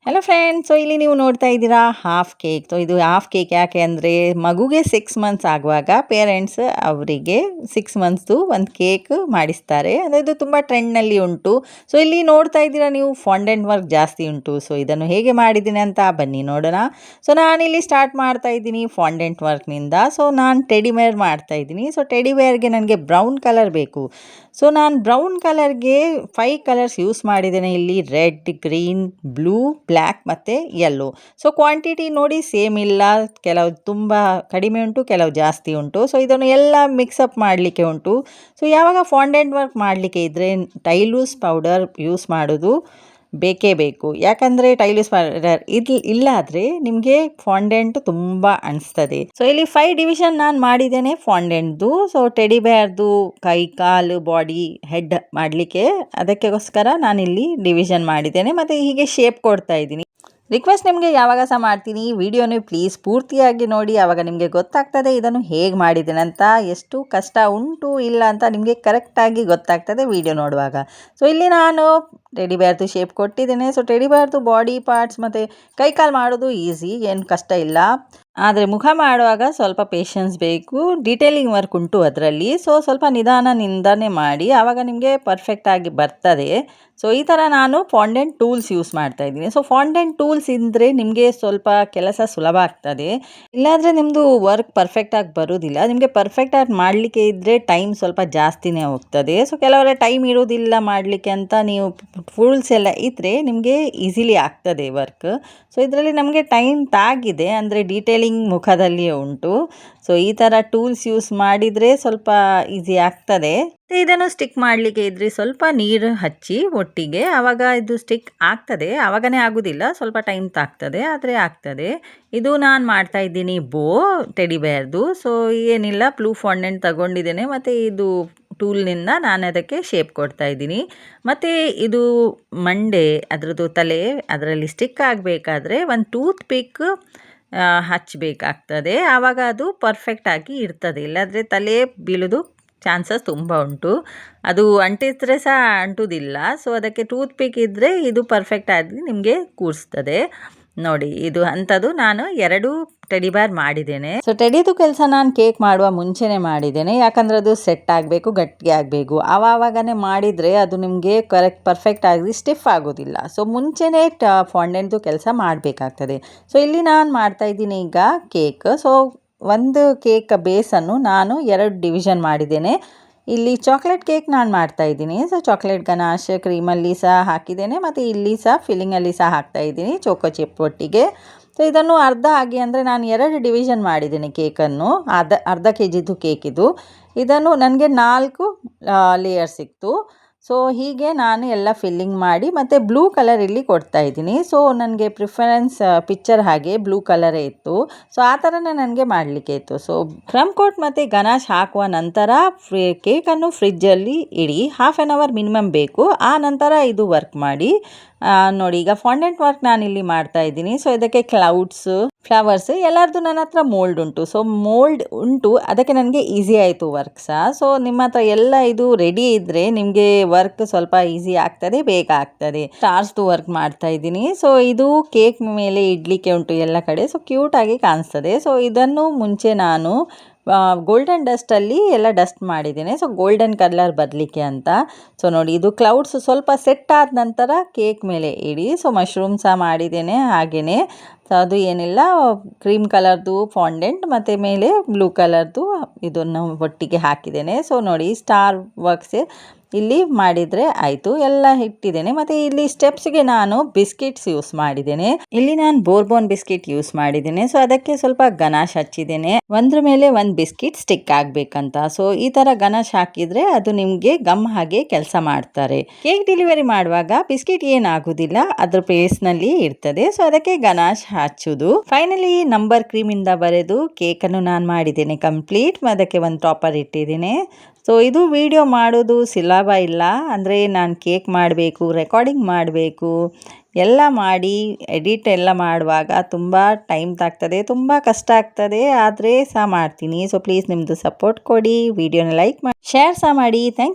Hello friends, so ಇಲ್ಲಿ ನೀವು ನೋಡ್ತಾ ಇದ್ದೀರಾ ಹಾಫ್ ಕೇಕ್. ಸೊ ಇದು ಹಾಫ್ ಕೇಕ್ ಯಾಕೆ ಅಂದರೆ ಮಗುಗೆ 6 ಮಂತ್ಸ್ ಆಗುವಾಗ ಪೇರೆಂಟ್ಸ್ ಅವರಿಗೆ 6 ಮಂತ್ಸ್ದು ಒಂದು ಕೇಕ್ ಮಾಡಿಸ್ತಾರೆ. ಅಂದರೆ ಇದು ತುಂಬ ಟ್ರೆಂಡ್ನಲ್ಲಿ ಉಂಟು. ಸೊ ಇಲ್ಲಿ ನೋಡ್ತಾ ಇದ್ದೀರಾ ನೀವು ಫಾಂಡೆಂಟ್ ವರ್ಕ್ ಜಾಸ್ತಿ ಉಂಟು. ಸೊ ಇದನ್ನು ಹೇಗೆ ಮಾಡಿದ್ದೀನಿ ಅಂತ ಬನ್ನಿ ನೋಡೋಣ. ಸೊ ನಾನಿಲ್ಲಿ ಸ್ಟಾರ್ಟ್ ಮಾಡ್ತಾ ಇದ್ದೀನಿ ಫಾಂಡೆಂಟ್ ವರ್ಕ್ನಿಂದ. ಸೊ ನಾನು ಟೆಡಿ ಬೇರ್ ಮಾಡ್ತಾ ಇದ್ದೀನಿ. ಸೊ ಟೆಡಿ ಬೇರ್ಗೆ ನನಗೆ ಬ್ರೌನ್ ಕಲರ್ ಬೇಕು. ಸೊ ನಾನು ಬ್ರೌನ್ ಕಲರ್ಗೆ 5 ಕಲರ್ಸ್ ಯೂಸ್ ಮಾಡಿದ್ದೇನೆ. ಇಲ್ಲಿ ರೆಡ್, ಗ್ರೀನ್, ಬ್ಲೂ, ಬ್ಲ್ಯಾಕ್ ಮತ್ತು ಯೆಲ್ಲೋ. ಸೊ ಕ್ವಾಂಟಿಟಿ ನೋಡಿ ಸೇಮ್ ಇಲ್ಲ, ಕೆಲವು ತುಂಬ ಕಡಿಮೆ ಉಂಟು, ಕೆಲವು ಜಾಸ್ತಿ ಉಂಟು. ಸೊ ಇದನ್ನು ಎಲ್ಲ ಮಿಕ್ಸಪ್ ಮಾಡಲಿಕ್ಕೆ ಉಂಟು. ಸೊ ಯಾವಾಗ ಫಾಂಡೆಂಟ್ ವರ್ಕ್ ಮಾಡಲಿಕ್ಕೆ ಇದ್ದರೆ ಟೈಲೂಸ್ ಪೌಡರ್ ಯೂಸ್ ಮಾಡೋದು ಬೇಕೇ ಬೇಕು. ಯಾಕಂದರೆ ಟೈಲೂಸ್ ಪೌಡರ್ ಇಲ್ಲಾದರೆ ನಿಮಗೆ ಫಾಂಡೆಂಟ್ ತುಂಬ ಅನಿಸ್ತದೆ. ಸೊ ಇಲ್ಲಿ 5 ಡಿವಿಷನ್ ನಾನು ಮಾಡಿದ್ದೇನೆ ಫಾಂಡೆಂಟ್ದು. ಸೊ ಟೆಡಿ ಬೇರ್ದು ಕೈ, ಕಾಲು, ಬಾಡಿ, ಹೆಡ್ ಮಾಡಲಿಕ್ಕೆ ಅದಕ್ಕೋಸ್ಕರ ನಾನಿಲ್ಲಿ ಡಿವಿಷನ್ ಮಾಡಿದ್ದೇನೆ. ಮತ್ತು ಹೀಗೆ ಶೇಪ್ ಕೊಡ್ತಾ ಇದ್ದೀನಿ. ರಿಕ್ವೆಸ್ಟ್ ನಿಮಗೆ ಯಾವಾಗ ಸಹ ಮಾಡ್ತೀನಿ, ವಿಡಿಯೋನೇ ಪ್ಲೀಸ್ ಪೂರ್ತಿಯಾಗಿ ನೋಡಿ, ಆವಾಗ ನಿಮಗೆ ಗೊತ್ತಾಗ್ತದೆ ಇದನ್ನು ಹೇಗೆ ಮಾಡಿದ್ದೇನೆ ಅಂತ. ಎಷ್ಟು ಕಷ್ಟ ಉಂಟು ಇಲ್ಲ ಅಂತ ನಿಮಗೆ ಕರೆಕ್ಟಾಗಿ ಗೊತ್ತಾಗ್ತದೆ ವಿಡಿಯೋ ನೋಡುವಾಗ. ಸೊ ಇಲ್ಲಿ ನಾನು ಟೆಡಿ ಬೇರ್ದು ಶೇಪ್ ಕೊಟ್ಟಿದ್ದೇನೆ. ಸೊ ಟೆಡಿ ಬೇರ್ದು ಬಾಡಿ ಪಾರ್ಟ್ಸ್ ಮತ್ತು ಕೈಕಾಲು ಮಾಡೋದು ಈಸಿ, ಏನು ಕಷ್ಟ ಇಲ್ಲ. ಆದರೆ ಮುಖ ಮಾಡುವಾಗ ಸ್ವಲ್ಪ ಪೇಷನ್ಸ್ ಬೇಕು, ಡೀಟೇಲಿಂಗ್ ವರ್ಕ್ ಉಂಟು ಅದರಲ್ಲಿ. ಸೊ ಸ್ವಲ್ಪ ನಿಧಾನದಿಂದನೇ ಮಾಡಿ, ಆವಾಗ ನಿಮಗೆ ಪರ್ಫೆಕ್ಟಾಗಿ ಬರ್ತದೆ. ಸೊ ಈ ಥರ ನಾನು ಫಾಂಡೆಂಟ್ ಟೂಲ್ಸ್ ಯೂಸ್ ಮಾಡ್ತಾ ಇದ್ದೀನಿ. ಸೊ ಫಾಂಡೆಂಟ್ ಟೂಲ್ಸ್ ಇದ್ದರೆ ನಿಮಗೆ ಸ್ವಲ್ಪ ಕೆಲಸ ಸುಲಭ ಆಗ್ತದೆ. ಇಲ್ಲಾಂದರೆ ನಿಮ್ಮದು ವರ್ಕ್ ಪರ್ಫೆಕ್ಟಾಗಿ ಬರೋದಿಲ್ಲ. ನಿಮಗೆ ಪರ್ಫೆಕ್ಟಾಗಿ ಮಾಡಲಿಕ್ಕೆ ಇದ್ದರೆ ಟೈಮ್ ಸ್ವಲ್ಪ ಜಾಸ್ತಿನೇ ಹೋಗ್ತದೆ. ಸೊ ಕೆಲವರ ಟೈಮ್ ಇರೋದಿಲ್ಲ ಮಾಡಲಿಕ್ಕೆ ಅಂತ ನೀವು ಟೂಲ್ಸ್ ಎಲ್ಲ ಇದ್ದರೆ ನಿಮಗೆ ಈಸಿಲಿ ಆಗ್ತದೆ ವರ್ಕ್. ಸೊ ಇದರಲ್ಲಿ ನಮಗೆ ಟೈಮ್ ತಾಗಿದೆ, ಅಂದರೆ ಡೀಟೇಲಿಂಗ್ ಮುಖದಲ್ಲಿಯೇ ಉಂಟು. ಸೊ ಈ ಥರ ಟೂಲ್ಸ್ ಯೂಸ್ ಮಾಡಿದರೆ ಸ್ವಲ್ಪ ಈಸಿ ಆಗ್ತದೆ. ಇದನ್ನು ಸ್ಟಿಕ್ ಮಾಡಲಿಕ್ಕೆ ಇದ್ದರೆ ಸ್ವಲ್ಪ ನೀರು ಹಚ್ಚಿ ಒಟ್ಟಿಗೆ, ಆವಾಗ ಇದು ಸ್ಟಿಕ್ ಆಗ್ತದೆ. ಆವಾಗನೇ ಆಗೋದಿಲ್ಲ, ಸ್ವಲ್ಪ ಟೈಮ್ ತಾಗ್ತದೆ, ಆದರೆ ಆಗ್ತದೆ. ಇದು ನಾನು ಮಾಡ್ತಾ ಇದ್ದೀನಿ ಟೆಡಿ ಬೇರ್ದು. ಸೊ ಏನಿಲ್ಲ, ಬ್ಲೂ ಫಾಂಡೆಂಟ್ ತಗೊಂಡಿದ್ದೇನೆ ಮತ್ತು ಇದು ಟೂಲ್ನಿಂದ ನಾನು ಅದಕ್ಕೆ ಶೇಪ್ ಕೊಡ್ತಾ ಇದ್ದೀನಿ. ಮತ್ತು ಇದು ಮಂಡೆ, ಅದರದ್ದು ತಲೆ, ಅದರಲ್ಲಿ ಸ್ಟಿಕ್ ಆಗಬೇಕಾದ್ರೆ ಒಂದು ಟೂತ್ ಪಿಕ್ ಹಚ್ಚಬೇಕಾಗ್ತದೆ. ಆವಾಗ ಅದು ಪರ್ಫೆಕ್ಟಾಗಿ ಇರ್ತದೆ. ಇಲ್ಲಾಂದರೆ ತಲೆ ಬೀಳೋದು ಚಾನ್ಸಸ್ ತುಂಬ ಉಂಟು. ಅದು ಅಂಟಿದ್ರೆ ಸಹ ಅಂಟುವುದಿಲ್ಲ. ಸೊ ಅದಕ್ಕೆ ಟೂತ್ ಪಿಕ್ ಇದ್ದರೆ ಇದು ಪರ್ಫೆಕ್ಟಾಗಿ ನಿಮಗೆ ಕೂರಿಸ್ತದೆ. ನೋಡಿ, ಇದು ಅಂಥದ್ದು ನಾನು 2 ಟೆಡಿ ಬೇರ್ ಮಾಡಿದ್ದೇನೆ. ಸೊ ಟೆಡಿದು ಕೆಲಸ ನಾನು ಕೇಕ್ ಮಾಡುವ ಮುಂಚೆನೇ ಮಾಡಿದ್ದೇನೆ. ಯಾಕಂದರೆ ಅದು ಸೆಟ್ ಆಗಬೇಕು, ಗಟ್ಟಿ ಆಗಬೇಕು. ಆವಾಗನೇ ಮಾಡಿದರೆ ಅದು ನಿಮಗೆ ಪರ್ಫೆಕ್ಟ್ ಆಗಿ ಸ್ಟಿಫ್ ಆಗೋದಿಲ್ಲ. ಸೊ ಮುಂಚೆನೇ ಫಾಂಡೆಂಟ್ದು ಕೆಲಸ ಮಾಡಬೇಕಾಗ್ತದೆ. ಸೊ ಇಲ್ಲಿ ನಾನು ಮಾಡ್ತಾಯಿದ್ದೀನಿ ಈಗ ಕೇಕ್. ಸೊ ಒಂದು ಕೇಕ್ ಬೇಸನ್ನು ನಾನು 2 ಡಿವಿಷನ್ ಮಾಡಿದ್ದೇನೆ. ಇಲ್ಲಿ ಚಾಕ್ಲೇಟ್ ಕೇಕ್ ನಾನು ಮಾಡ್ತಾಯಿದ್ದೀನಿ. ಸೊ ಚಾಕ್ಲೇಟ್ ಗನಾಶ್ ಕ್ರೀಮಲ್ಲಿ ಸಹ ಹಾಕಿದ್ದೇನೆ ಮತ್ತು ಇಲ್ಲಿ ಸಹ ಫಿಲ್ಲಿಂಗಲ್ಲಿ ಸಹ ಹಾಕ್ತಾಯಿದ್ದೀನಿ ಚೋಕೋ ಚಿಪ್ ಒಟ್ಟಿಗೆ. ಸೊ ಇದನ್ನು ಅರ್ಧ ಆಗಿ, ಅಂದರೆ ನಾನು 2 ಡಿವಿಷನ್ ಮಾಡಿದ್ದೀನಿ ಕೇಕನ್ನು. ಅರ್ಧ KGದು ಕೇಕ್ ಇದು. ಇದನ್ನು ನನಗೆ 4 ಲೇಯರ್ ಸಿಕ್ತು. ಸೊ ಹೀಗೆ ನಾನು ಎಲ್ಲ ಫಿಲ್ಲಿಂಗ್ ಮಾಡಿ ಮತ್ತು ಬ್ಲೂ ಕಲರ್ ಇಲ್ಲಿ ಕೊಡ್ತಾ ಇದ್ದೀನಿ. ಸೊ ನನಗೆ ಪ್ರಿಫರೆನ್ಸ್ ಪಿಕ್ಚರ್ ಹಾಗೆ ಬ್ಲೂ ಕಲರೇ ಇತ್ತು. ಸೊ ಆ ಥರನೇ ನನಗೆ ಮಾಡಲಿಕ್ಕೆ ಇತ್ತು. ಸೊ ಕ್ರಮ್ ಕೋಟ್ ಮತ್ತು ಗನಾಶ್ ಹಾಕುವ ನಂತರ ಕೇಕನ್ನು ಫ್ರಿಜ್ಜಲ್ಲಿ ಇಡಿ. 1/2 ಅವರ್ ಮಿನಿಮಮ್ ಬೇಕು. ಆ ನಂತರ ಇದು ವರ್ಕ್ ಮಾಡಿ. ನೋಡಿ, ಈಗ ಫಾಂಡೆಂಟ್ ವರ್ಕ್ ನಾನಿಲ್ಲಿ ಮಾಡ್ತಾ ಇದ್ದೀನಿ. ಸೊ ಇದಕ್ಕೆ ಕ್ಲೌಡ್ಸ್, ಫ್ಲವರ್ಸ್ ಎಲ್ಲರದ್ದು ನನ್ನ ಹತ್ರ ಮೋಲ್ಡ್ ಉಂಟು. ಸೊ ಮೋಲ್ಡ್ ಉಂಟು, ಅದಕ್ಕೆ ನನಗೆ ಈಸಿ ಆಯಿತು ವರ್ಕ್ ಸಹ. ಸೊ ನಿಮ್ಮ ಹತ್ರ ಎಲ್ಲ ಇದು ರೆಡಿ ಇದ್ದರೆ ನಿಮಗೆ ವರ್ಕ್ ಸ್ವಲ್ಪ ಈಸಿ ಆಗ್ತದೆ, ಬೇಗ ಆಗ್ತದೆ. ಸ್ಟಾರ್ಸ್ದು ವರ್ಕ್ ಮಾಡ್ತಾ ಇದ್ದೀನಿ. ಸೊ ಇದು ಕೇಕ್ ಮೇಲೆ ಇಡ್ಲಿಕ್ಕೆ ಉಂಟು ಎಲ್ಲ ಕಡೆ. ಸೊ ಕ್ಯೂಟಾಗಿ ಕಾಣಿಸ್ತದೆ. ಸೊ ಇದನ್ನು ಮುಂಚೆ ನಾನು ಗೋಲ್ಡನ್ ಡಸ್ಟಲ್ಲಿ ಎಲ್ಲ ಡಸ್ಟ್ ಮಾಡಿದ್ದೇನೆ. ಸೊ ಗೋಲ್ಡನ್ ಕಲರ್ ಬರಲಿಕ್ಕೆ ಅಂತ. ಸೊ ನೋಡಿ, ಇದು ಕ್ಲೌಡ್ಸ್ ಸ್ವಲ್ಪ ಸೆಟ್ ಆದ ನಂತರ ಕೇಕ್ ಮೇಲೆ ಇಡಿ. ಸೊ ಮಶ್ರೂಮ್ ಸಹ ಮಾಡಿದ್ದೇನೆ ಹಾಗೆಯೇ. ಸೊ ಅದು ಏನಿಲ್ಲ, ಕ್ರೀಮ್ ಕಲರ್ದು ಫಾಂಡೆಂಟ್ ಮತ್ತು ಮೇಲೆ ಬ್ಲೂ ಕಲರ್ದು ಇದನ್ನು ಒಟ್ಟಿಗೆ ಹಾಕಿದ್ದೇನೆ. ಸೊ ನೋಡಿ, ಸ್ಟಾರ್ ವರ್ಕ್ಸ್ ಇಲ್ಲಿ ಮಾಡಿದರೆ ಆಯಿತು. ಎಲ್ಲ ಇಟ್ಟಿದ್ದೇನೆ. ಮತ್ತು ಇಲ್ಲಿ ಸ್ಟೆಪ್ಸ್ಗೆ ನಾನು ಬಿಸ್ಕಿಟ್ಸ್ ಯೂಸ್ ಮಾಡಿದ್ದೇನೆ. ಇಲ್ಲಿ ನಾನು ಬೋರ್ಬೋನ್ ಬಿಸ್ಕಿಟ್ ಯೂಸ್ ಮಾಡಿದ್ದೇನೆ. ಸೊ ಅದಕ್ಕೆ ಸ್ವಲ್ಪ ಗನಾಶ್ ಹಚ್ಚಿದ್ದೇನೆ, ಒಂದ್ರ ಮೇಲೆ ಒಂದು ಬಿಸ್ಕಿಟ್ ಸ್ಟಿಕ್ ಆಗಬೇಕಂತ. ಸೊ ಈ ಥರ ಗನಾಶ್ ಹಾಕಿದರೆ ಅದು ನಿಮಗೆ ಗಮ್ ಹಾಗೆ ಕೆಲಸ ಮಾಡ್ತಾರೆ. ಕೇಕ್ ಡೆಲಿವರಿ ಮಾಡುವಾಗ ಬಿಸ್ಕಿಟ್ ಏನಾಗೋದಿಲ್ಲ, ಅದ್ರ ಪ್ಲೇಸ್ನಲ್ಲಿ ಇರ್ತದೆ. ಸೊ ಅದಕ್ಕೆ ಗನಾಶ್ ಹಚ್ಚುದು. ಫೈನಲಿ ನಂಬರ್ ಕ್ರೀಮಿಂದ ಬರೆದು ಕೇಕನ್ನು ನಾನು ಮಾಡಿದ್ದೇನೆ ಕಂಪ್ಲೀಟ್. ಅದಕ್ಕೆ ಒಂದು ಟಾಪರ್ ಇಟ್ಟಿದ್ದೇನೆ. ಸೊ ಇದು ವಿಡಿಯೋ ಮಾಡೋದು ಸುಲಭ ಇಲ್ಲ, ಅಂದರೆ ನಾನು ಕೇಕ್ ಮಾಡಬೇಕು, ರೆಕಾರ್ಡಿಂಗ್ ಮಾಡಬೇಕು, ಎಲ್ಲ ಮಾಡಿ ಎಡಿಟ್ ಎಲ್ಲ ಮಾಡುವಾಗ ತುಂಬ ಟೈಮ್ ತಾಗ್ತದೆ, ತುಂಬ ಕಷ್ಟ ಆಗ್ತದೆ. ಆದರೆ ಸಹ ಮಾಡ್ತೀನಿ. ಸೊ ಪ್ಲೀಸ್ ನಿಮ್ಮದು ಸಪೋರ್ಟ್ ಕೊಡಿ, ವಿಡಿಯೋನ ಲೈಕ್ ಮಾಡಿ, ಶೇರ್ ಸಹ ಮಾಡಿ. ಥ್ಯಾಂಕ್